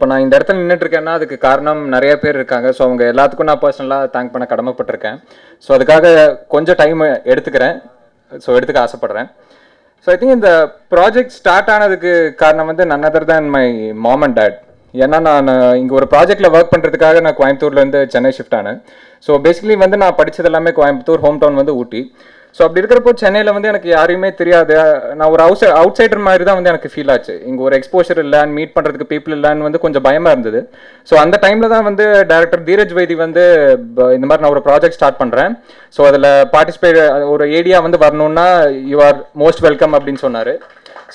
இப்போ நான் இந்த இடத்துல நின்றுட்டு இருக்கேன்னா அதுக்கு காரணம் நிறைய பேர் இருக்காங்க. ஸோ அவங்க எல்லாத்துக்கும் நான் பர்சனலாக தேங்க் பண்ண கடமைப்பட்டிருக்கேன். ஸோ அதுக்காக கொஞ்சம் டைம் எடுத்துக்கிறேன். எடுத்துக்க ஆசைப்படுறேன். ஸோ ஐ திங்க் இந்த ப்ராஜெக்ட் ஸ்டார்ட் ஆனதுக்கு காரணம் வந்து none other than my mom and dad. ஏன்னா நான் இங்கே ஒரு ப்ராஜெக்டில் ஒர்க் பண்ணுறதுக்காக நான் கோயம்புத்தூர்லேருந்து சென்னை ஷிஃப்ட் ஆனேன். ஸோ பேசிக்கலி வந்து நான் படித்தது எல்லாமே கோயம்புத்தூர், ஹோம் டவுன் வந்து ஊட்டி. ஸோ அப்படி இருக்கிறப்போ சென்னையில் வந்து எனக்கு யாரையுமே தெரியாது. நான் ஒரு அவுட் சைடர் மாதிரி தான் வந்து எனக்கு ஃபீல் ஆச்சு. இங்கே ஒரு எக்ஸ்போஷர் இல்லை, மீட் பண்ணுறதுக்கு பீப்புள் இல்லைன்னு வந்து கொஞ்சம் பயமாக இருந்தது. ஸோ அந்த டைமில் தான் வந்து டைரக்டர் தீரஜ் வைத்தி வந்து இந்த மாதிரி நான் ஒரு ப்ராஜெக்ட் ஸ்டார்ட் பண்ணுறேன். ஸோ அதில் பார்ட்டிசிபேட் ஒரு ஏடியா வந்து வரணுன்னா யூ ஆர் மோஸ்ட் வெல்கம் அப்படின்னு சொன்னார்.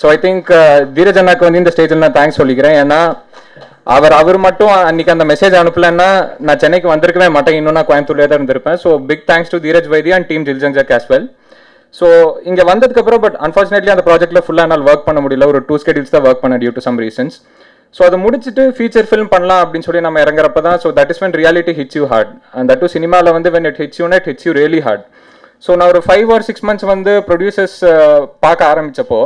ஸோ ஐ திங்க் தீரஜ் அண்ணாக்கு வந்து இந்த ஸ்டேஜில் நான் தேங்க்ஸ் சொல்லிக்கிறேன். ஏன்னா அவர் மட்டும் அன்னைக்கு அந்த மெசேஜ் அனுப்பலன்னா நான் சென்னைக்கு வந்திருக்கவே மாட்டேன், இன்னும் நான் கோயம்புத்தூர்லேயே தான் இருந்திருப்பேன். So big thanks to Dheeraj Vaidy and team Jil Jung Juk well. So இங்கே வந்ததுக்கப்புறம் பட் அன்ஃபார்ச்சுனேட்லி அந்த ப்ராஜெக்ட்டில் ஃபுல்லாக என்னால் ஒர்க் பண்ண முடியல. ஒரு 2 schedules தான் ஒர்க் பண்ண due to some reasons. So அதை முடிச்சுட்டு ஃபீச்சர் ஃபிலிம் பண்ணலாம் அப்படின்னு சொல்லி நம்ம இறங்குறப்ப தான் so that is when reality hits you hard. And that to சினிமாவில் வந்து when it hits you really hard. So நான் ஒரு 5 or 6 months வந்து ப்ரொடியூசர்ஸ் பார்க்க ஆரம்பித்தப்போ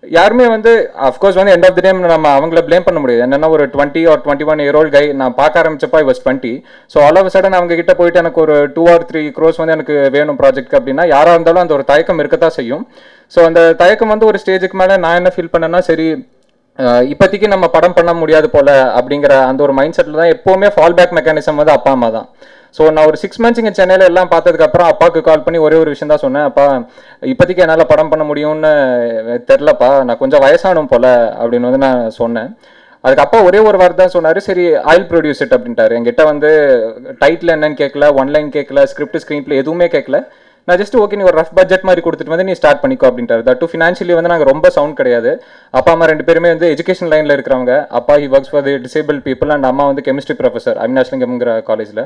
யாருமே வந்து அஃப்கோர்ஸ் வந்து எண்ட் ஆஃப் தி டே நம்ம அவங்கள ப்ளேம் பண்ண முடியாது. என்னென்னா ஒரு 20 or 21 year old கை நான் பார்க்க ஆரம்பிச்சப்போ I was 20. So all of sudden அவங்க கிட்ட போயிட்டு எனக்கு ஒரு 2 or 3 crores வந்து எனக்கு வேணும் ப்ராஜெக்ட் அப்படின்னா யாராக இருந்தாலும் அந்த ஒரு தயக்கம் இருக்கத்தான் செய்யும். ஸோ அந்த தயக்கம் வந்து ஒரு ஸ்டேஜுக்கு மேலே நான் என்ன ஃபீல் பண்ணேன்னா, சரி இப்போதைக்கு நம்ம படம் பண்ண முடியாது போல அப்படிங்கிற அந்த ஒரு மைண்ட் செட்டில் தான் எப்போவுமே ஃபால் பேக் மெக்கானிசம் வந்து அப்பா அம்மா தான். ஸோ நான் ஒரு 6 months இங்கே சென்னையில் எல்லாம் பார்த்ததுக்கப்புறம் அப்பாவுக்கு கால் பண்ணி ஒரே ஒரு விஷயம் தான் சொன்னேன். அப்பா இப்போதைக்கு என்னால் படம் பண்ண முடியும்னு தெரிலப்பா, நான் கொஞ்சம் வயசானும் போல அப்படின்னு வந்து நான் சொன்னேன். அதுக்கு அப்பா ஒரே ஒரு வார்த்தை தான் சொன்னார், சரி ஐல் ப்ரொடியூஸ் இட் அப்படின்ட்டார். என்கிட்ட வந்து டைட்டில் என்னன்னு கேட்கல, 1 line கேட்கல, ஸ்கிரிப்ட் பிளே எதுவுமே கேட்கல. நான் ஜஸ்ட் ஓகே நீ ஒரு ரஃப் பட்ஜெட் மாதிரி கொடுத்துட்டு வந்து நீ ஸ்டார்ட் பண்ணிக்கோ அப்படின்ட்டார். தட் டு ஃபினான்ஷியலி வந்து நாங்கள் ரொம்ப சவுண்ட் கிடையாது. அப்பா அம்மா 2 பேருமே வந்து எஜுகேஷன் லைனில் இருக்கிறவங்க. அப்பா he works for the disable people and அம்மா வந்து கெமிஸ்ட்ரி ப்ரொஃபஸர் அவினாஷ்லிங்கம்ங்கிற காலேஜில்.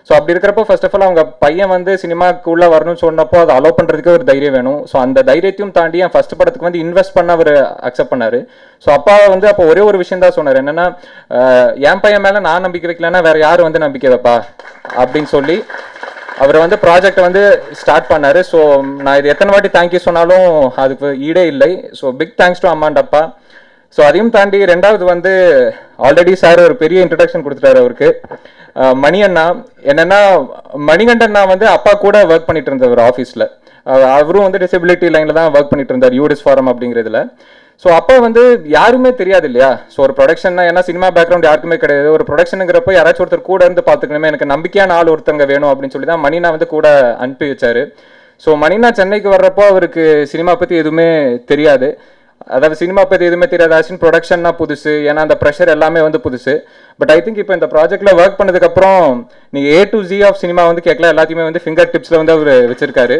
ஸோ அப்படி இருக்கிறப்போ ஃபர்ஸ்ட் ஆஃப் ஆல் அவங்க பையன் வந்து சினிமாக்குள்ளே வரணும்னு சொன்னப்போ அதை அலோவ் பண்ணுறதுக்கு ஒரு தைரியம் வேணும். ஸோ அந்த தைரியத்தையும் தாண்டி என் ஃபர்ஸ்ட் படத்துக்கு வந்து இன்வெஸ்ட் பண்ண அவர் அக்செப்ட் பண்ணார். ஸோ அப்பா வந்து அப்போ ஒரே ஒரு விஷயம் தான் சொன்னார், என்னென்னா என் பையன் மேலே நான் நம்பிக்கை வைக்கலன்னா வேறு யார் வந்து நம்பிக்கை வைப்பா அப்படின்னு சொல்லி அவர் வந்து ப்ராஜெக்டை வந்து ஸ்டார்ட் பண்ணார். ஸோ நான் இது எத்தனை வாட்டி தேங்க்யூ சொன்னாலும் அதுக்கு ஈடே இல்லை. ஸோ பிக் தேங்க்ஸ் டு அம்மா அண்ட் அப்பா. ஸோ அதையும் தாண்டி ரெண்டாவது வந்து ஆல்ரெடி சார் ஒரு பெரிய இன்ட்ரடக்ஷன் கொடுத்துட்டாரு அவருக்கு. மணி அண்ணா என்னென்னா, மணிகண்டண்ணா வந்து அப்பா கூட ஒர்க் பண்ணிட்டு இருந்தவர் ஆஃபீஸில். அவரும் வந்து டிசபிலிட்டி லைனில் தான் ஒர்க் பண்ணிட்டு இருந்தார், யூடிஸ் ஃபாரம் அப்படிங்கிறதுல. ஸோ அப்போ வந்து யாருமே தெரியாது இல்லையா. ஸோ ஒரு ப்ரொடக்ஷன்னா ஏன்னா சினிமா பேக்ரவுண்ட் யாருக்குமே கிடையாது. ஒரு ப்ரொடக்ஷனுங்கிறப்போ யாராச்சும் ஒருத்தர் கூட இருந்து பார்த்துக்கணுமே, எனக்கு நம்பிக்கையான ஆள் ஒருத்தங்க வேணும் அப்படின்னு சொல்லி தான் மணினா வந்து கூட அனுப்பி வச்சார். ஸோ மணினா சென்னைக்கு வர்றப்போ அவருக்கு சினிமா பற்றி எதுவுமே தெரியாது. அதாவது சினிமா பற்றி எதுவுமே தெரியாது. ஆக்சுவலி ப்ரொடக்ஷன்னா புதுசு, ஏன்னா அந்த ப்ரெஷர் எல்லாமே வந்து புதுசு. பட் ஐ திங்க் இப்போ இந்த ப்ராஜெக்டில் ஒர்க் பண்ணதுக்கப்புறம் நீங்கள் A to Z of cinema வந்து கேட்கலாம், எல்லாத்தையுமே வந்து ஃபிங்கர் டிப்ஸில் வந்து அவர் வச்சிருக்காரு.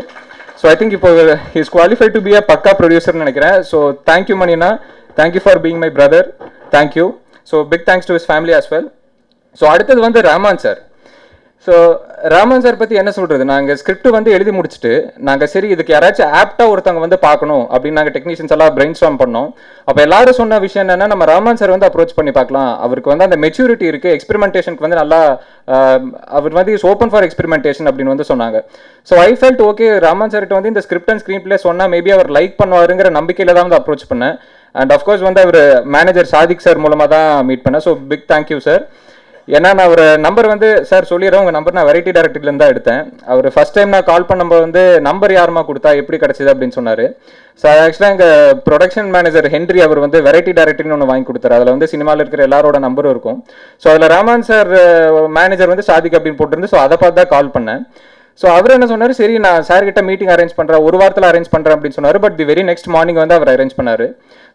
ஸோ ஐ திங்க் இப்போ is qualified to be a pakka ப்ரொடியூசர்னு நினைக்கிறேன். ஸோ தேங்க்யூ மணினா, thank you for being my brother, thank you. So big thanks to his family as well. So அடுத்தது வந்து Rahman sir. So Rahman sir பற்றி என்ன சொல்கிறது, நாங்கள் ஸ்கிரிப்ட் வந்து எழுதி முடிச்சுட்டு நாங்கள் சரி இதுக்கு யாராச்சும் ஆப்டாக ஒருத்தவங்க வந்து பார்க்கணும் அப்படின்னு நாங்கள் டெக்னீஷியன்ஸ் எல்லாம் பிரெயின் ஸ்டார்ம் பண்ணோம். அப்போ எல்லாரும் சொன்ன விஷயம் என்னென்னா, நம்ம ரஹ்மான் சார் வந்து அப்ரோச் பண்ணி பார்க்கலாம், அவருக்கு வந்து அந்த மெச்சூரிட்டி இருக்குது, எக்ஸ்பெரிமெண்டேஷனுக்கு வந்து நல்லா அவர் வந்து இஸ் ஓப்பன் ஃபார் எக்ஸ்பெரிமெண்டேஷன் அப்படின்னு வந்து சொன்னாங்க. So I felt okay, Rahman சார்கிட்ட வந்து இந்த ஸ்கிரிப்ட் அண்ட் ஸ்க்ரீன் பிளே சொன்னால் மேபி அவர் லைக் பண்ணுவாருங்கிற நம்பிக்கையில் தான் வந்து அப்ரோச் பண்ணேன். அண்ட் அஃப்கோர்ஸ் வந்து அவர் மேனேஜர் சாதிக் சார் மூலமாக தான் மீட் பண்ணேன். So big thank you sir. ஏன்னா நான் ஒரு நம்பர் வந்து சார் சொல்லிடுறேன், உங்கள் நம்பர் நான் வெரைட்டி டைரக்டர்லேருந்து தான் எடுத்தேன். அவர் ஃபர்ஸ்ட் டைம் நான் கால் பண்ணும்போது வந்து நம்பர் யாருமா கொடுத்தா எப்படி கிடச்சிது அப்படின்னு சொன்னார். ஸோ ஆக்சுவலாக எங்கள் ப்ரொடக்ஷன் மேனேஜர் ஹென்ரி அவர் வந்து வெரைட்டி டைரக்டர்னு ஒன்று வாங்கி கொடுத்தாரு. அதில் வந்து சினிமாவில் இருக்கிற எல்லாரோட நம்பரும் இருக்கும். ஸோ அதில் ரஹ்மான் சார் மேனேஜர் வந்து சாதிக் அப்படின்னு போட்டிருந்து. ஸோ அதை பார்த்து தான் கால் பண்ணேன். ஸோ அவர் என்ன சொன்னார், சரி நான் சார்கிட்ட மீட்டிங் அரேஞ்ச் பண்ணுறேன், ஒரு வாரத்தில் அரேஞ்ச் பண்ணுறேன் அப்படின்னு சொன்னார். But the very next morning வந்து அவர் அரேஞ்ச் பண்ணார்.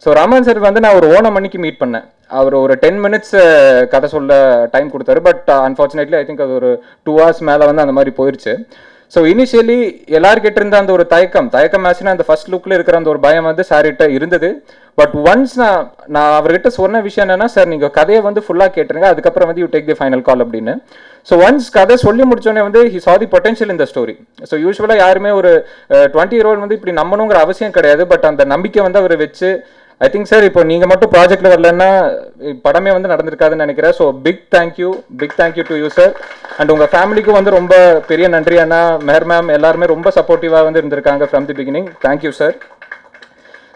ஸோ ரஹ்மான் சார் வந்து நான் ஒரு ஓணம் மணிக்கு மீட் பண்ணேன். அவர் ஒரு 10 minutes கதை சொல்ல டைம் கொடுத்தாரு. பட் அன்ஃபார்ச்சுனேட்லி ஐ திங்க் அது ஒரு 2 hours மேலே வந்து அந்த மாதிரி போயிடுச்சு. ஸோ இனிஷியலி எல்லாருக்கிட்ட இருந்த அந்த ஒரு தயக்கம் ஆச்சுன்னா அந்த ஃபர்ஸ்ட் லுக்கில் இருக்கிற அந்த ஒரு பயம் வந்து சார்கிட்ட இருந்தது. பட் ஒன்ஸ் நான் அவர்கிட்ட சொன்ன விஷயம் என்னன்னா, சார் நீங்கள் கதையை வந்து ஃபுல்லாக கேட்டுருங்க, அதுக்கப்புறம் வந்து யூ டேக் தி ஃபைனல் கால் அப்படின்னு. ஸோ ஒன்ஸ் கதை சொல்லி முடிச்சோடனே வந்து he saw the potential in the story. So யூஸ்வலாக யாருமே ஒரு 20 year old வந்து இப்படி நம்பணுங்கிற அவசியம் கிடையாது. பட் அந்த நம்பிக்கை வந்து அவர் வச்சு ஐ திங்க் சார் இப்போ நீங்கள் மட்டும் ப்ராஜெக்டில் வரலன்னா படமே வந்து நடந்திருக்காதுன்னு நினைக்கிறேன். So big thank you to you sir. And உங்கள் ஃபேமிலிக்கும் வந்து ரொம்ப பெரிய நன்றி. அண்ணா, மெஹர் மேம் எல்லாருமே ரொம்ப சப்போர்ட்டிவாக வந்து இருந்திருக்காங்க from the beginning. Thank you sir.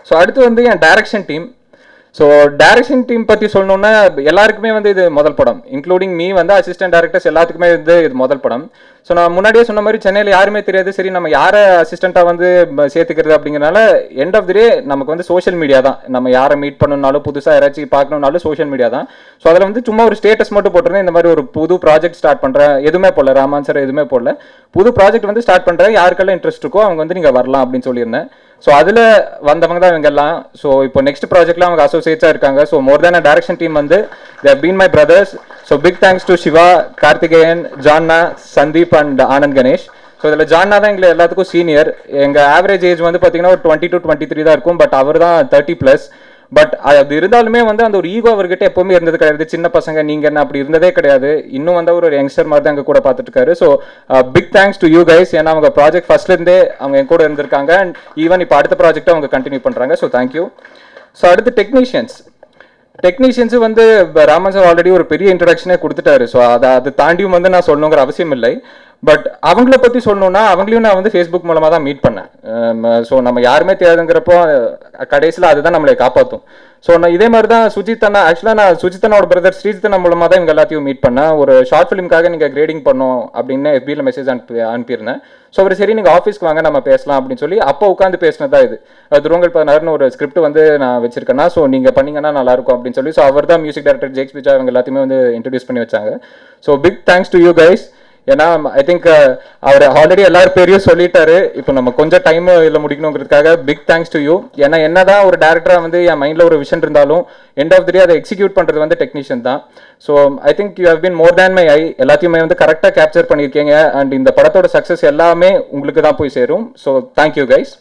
So அடுத்து வந்து என் direction team. So direction team பற்றி சொல்லணும்னா எல்லாருக்குமே வந்து இது முதல் படம், இன்க்ளூடிங் மீ வந்து அசிஸ்டன்ட் டைரக்டர்ஸ் எல்லாத்துக்குமே வந்து இது முதல் படம். ஸோ நான் முன்னாடியே சொன்ன மாதிரி சென்னையில் யாருமே தெரியாது, சரி நம்ம யாரை அசிஸ்டண்ட்டாக வந்து சேர்த்துக்கிறது அப்படிங்கிறனால எண்ட் ஆஃப் தி டே நமக்கு வந்து சோஷியல் மீடியா தான். நம்ம யாரை மீட் பண்ணணும்னாலும் புதுசாக யாராச்சும் பார்க்கணுன்னாலும் சோஷியல் மீடியா தான். ஸோ அதில் வந்து சும்மா ஒரு ஸ்டேட்டஸ் மட்டும் போட்டிருந்தேன், இந்த மாதிரி ஒரு புது ப்ராஜெக்ட் ஸ்டார்ட் பண்ணுறேன், எதுவுமே போடல, ராமான் சார் எதுவுமே போடல, புது ப்ராஜெக்ட் வந்து ஸ்டார்ட் பண்ணுறேன், யாருக்கெல்லாம் இன்ட்ரெஸ்ட் இருக்கோ அவங்க வந்து நீங்கள் வரலாம் அப்படின்னு சொல்லியிருந்தேன். ஸோ அதில் வந்தவங்க தான் இவங்க எல்லாம். ஸோ இப்போ நெக்ஸ்ட் ப்ராஜெக்ட்லாம் அவங்க அசோசியேட்ஸாக இருக்காங்க. So more than a direction team வந்து they have been my brothers. So big thanks to Shiva, Karthikeyan, Janna, Sandeep and Anand Ganesh. So இதில் ஜான்னா தான் எங்களை எல்லாத்துக்கும் சீனியர். எங்கள் ஆவரேஜ் ஏஜ் வந்து பார்த்தீங்கன்னா ஒரு 20 to 23 தான் இருக்கும், பட் அவர் தான் 30+. பட் அது இருந்தாலுமே வந்து அந்த ஒரு ஈகோ அவர்கிட்ட எப்பவுமே இருந்தது கிடையாது. சின்ன பசங்க நீங்க என்ன அப்படி இருந்ததே கிடையாது. இன்னும் வந்து அவர் ஒரு யங்ஸ்டர் மாதிரி தான் எங்க கூட பார்த்துட்டு இருக்காரு. So big thanks to you guys. ஏன்னா அவங்க ப்ராஜெக்ட் ஃபர்ஸ்ட்ல இருந்தே அவங்க என் கூட இருந்திருக்காங்க. அண்ட் ஈவன் இப்போ அடுத்த ப்ராஜெக்ட்டை அவங்க கண்டினியூ பண்றாங்க. So thank you. ஸோ அடுத்து டெக்னீஷியன்ஸ் வந்து ராமன் சார் ஆல்ரெடி ஒரு பெரிய இன்ட்ரடக்ஷனே கொடுத்துட்டாரு. ஸோ அது தாண்டியும் வந்து நான் சொல்லணுங்கிற அவசியம் இல்லை. பட் அவங்கள பற்றி சொல்லணும்னா அவங்களையும் நான் வந்து ஃபேஸ்புக் மூலமாக தான் மீட் பண்ணேன். ஸோ நம்ம யாருமே தேவைங்கிறப்போ கடைசியில் அதுதான் நம்மளை காப்பாற்றும். ஸோ நான் இதே மாதிரி தான் சுஜித் அண்ணா, ஆக்சுவலாக நான் சுஜித் அண்ணாவோட பிரதர் ஸ்ரீஜித் அண்ணா மூலமாக தான் இவங்க எல்லாத்தையும் மீட் பண்ணேன். ஒரு ஷார்ட் ஃபிலிம்காக நீங்கள் கிரேடிங் பண்ணோம் அப்படின்னு FBயில் மெசேஜ் அனுப்பியிருந்தேன். ஸோ அவர் சரி நீங்கள் ஆஃபீஸ்க்கு வாங்க நம்ம பேசலாம் அப்படின்னு சொல்லி அப்போ உட்காந்து பேசினதா இது. துருவங்கள் 16 ஒரு ஸ்கிரிப்ட் வந்து நான் வச்சிருக்கேன்னா, ஸோ நீங்கள் பண்ணீங்கன்னா நல்லாயிருக்கும் அப்படின்னு சொல்லி. ஸோ அவர் தான் மியூசிக் டைரக்டர் ஜேக்ஸ் பிச்சா இவங்க எல்லாத்தையுமே வந்து இன்ட்ரடியூஸ் பண்ணி வச்சாங்க. So big thanks to you guys. ஏன்னா ஐ திங்க் அவர் ஆல்ரெடி எல்லாரும் பேரையும் சொல்லிட்டாரு. இப்போ நம்ம கொஞ்சம் டைம் இதில் முடிக்கணுங்கிறதுக்காக பிக் தேங்க்ஸ் டு யூ. ஏன்னா என்னதான் ஒரு டேரக்டராக வந்து என் மைண்டில் ஒரு விஷன் இருந்தாலும் எண்ட் ஆஃப் தி டே அதை எக்ஸிக்யூட் பண்ணுறது வந்து டெக்னீஷியன் தான். So I think you have been more than my eye. எல்லாத்தையுமே வந்து கரெக்டாக கேப்சர் பண்ணியிருக்கீங்க. அண்ட் இந்த படத்தோட சக்ஸஸ் எல்லாமே உங்களுக்கு தான் போய் சேரும். So thank you guys.